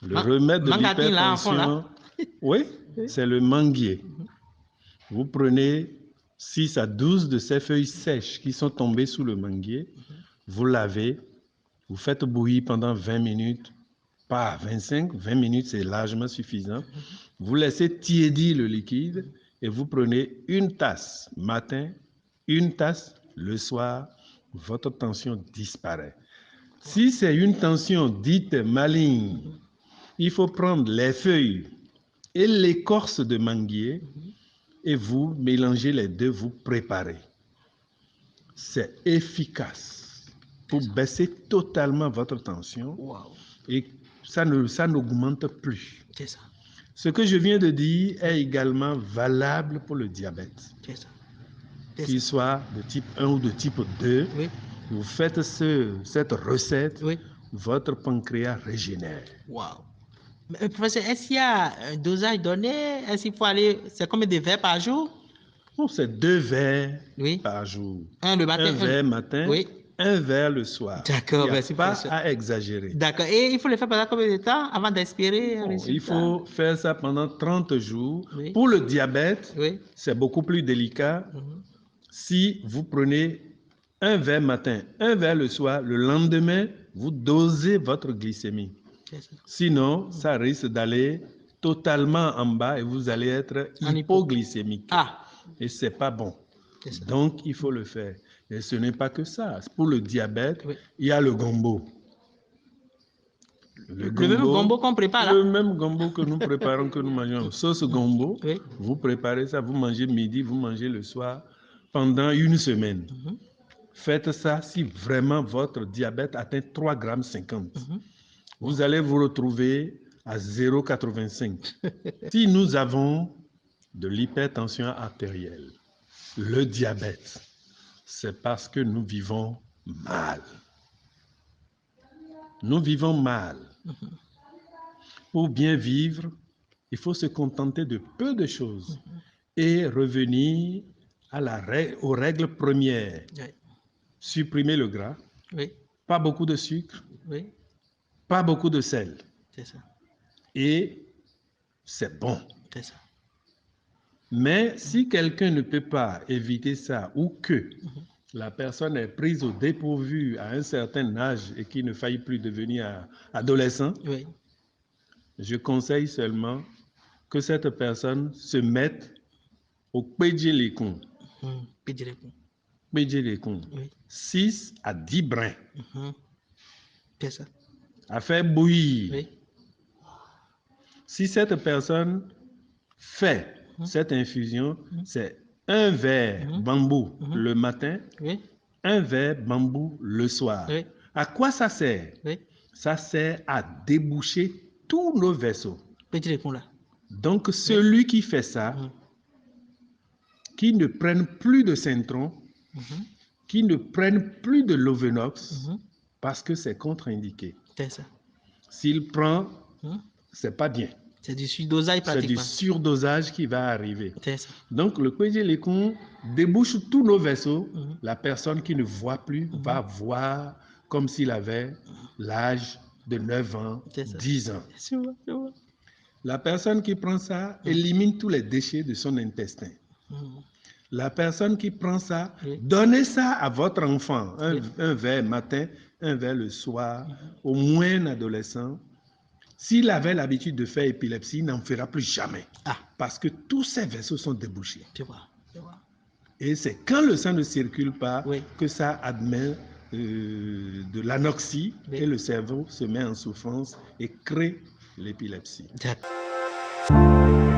Le remède de l'hypertension, oui, c'est le manguier. Vous prenez 6 à 12 de ces feuilles sèches qui sont tombées sous le manguier, vous lavez, vous faites bouillir pendant 20 minutes, pas 25, 20 minutes c'est largement suffisant. Vous laissez tiédir le liquide et vous prenez une tasse matin, une tasse le soir, votre tension disparaît. Si c'est une tension dite maligne, il faut prendre les feuilles et l'écorce de manguier et vous mélangez les deux, vous préparez. C'est efficace pour baisser totalement votre tension et ça n'augmente plus. C'est ça. Ce que je viens de dire est également valable pour le diabète. C'est ça. Qu'il soit de type 1 ou de type 2, oui. Vous faites cette recette, oui. Votre pancréas régénère. Wow. Mais, professeur, est-ce qu'il y a un dosage donné? Est-ce qu'il faut aller, c'est combien de verres par jour? Non, c'est 2 verres oui. par jour. Un le matin. Un verre matin, oui. un verre le soir. D'accord, il n'y a pas à exagérer. D'accord. Et il faut le faire pendant combien de temps avant d'espérer un résultat? Il faut faire ça pendant 30 jours. Oui. Pour le diabète, oui. c'est beaucoup plus délicat. Si vous prenez un verre matin, un verre le soir, le lendemain, vous dosez votre glycémie. Sinon, ça risque d'aller totalement en bas et vous allez être hypoglycémique. Et ce n'est pas bon. Donc, il faut le faire. Et ce n'est pas que ça. Pour le diabète, il y a le gombo. Le même gombo qu'on prépare là? Le même gombo que nous préparons, que nous mangeons. Sauce gombo, vous préparez ça, vous mangez midi, vous mangez le soir pendant une semaine. Faites ça si vraiment votre diabète atteint 3,50 g. Vous allez vous retrouver à 0,85. Si nous avons de l'hypertension artérielle, le diabète, c'est parce que nous vivons mal. Nous vivons mal. Pour bien vivre, il faut se contenter de peu de choses et revenir aux règles premières. Supprimer le gras, pas beaucoup de sucre, pas beaucoup de sel. C'est ça. Et c'est bon. C'est ça. Mais si quelqu'un ne peut pas éviter ça ou que la personne est prise au dépourvu à un certain âge et qu'il ne faille plus devenir adolescent, je conseille seulement que cette personne se mette au pédjelécon. Pédjelécon. 6 à 10 brins. C'est ça. À faire bouillir. Si cette personne fait cette infusion, c'est un verre bambou le matin, un verre bambou le soir. À quoi ça sert? Ça sert à déboucher tous nos vaisseaux. Donc, celui qui fait ça, qui ne prenne plus de Centron, qui ne prenne plus de Lovenox, parce que c'est contre-indiqué. C'est ça. S'il prend, c'est pas bien. C'est du surdosage pratiquement. C'est du surdosage qui va arriver. C'est ça. Donc, le pédjelécon débouche tous nos vaisseaux. La personne qui ne voit plus va voir comme s'il avait l'âge de 9 ans, 10 ans. C'est vrai. La personne qui prend ça élimine tous les déchets de son intestin. La personne qui prend ça, donnez ça à votre enfant, un verre matin, un verre le soir, au moins un adolescent. S'il avait l'habitude de faire épilepsie, il n'en fera plus jamais. Parce que tous ces vaisseaux sont débouchés. Tu vois. Et c'est quand le sang ne circule pas que ça admet de l'anoxie et le cerveau se met en souffrance et crée l'épilepsie. D'accord.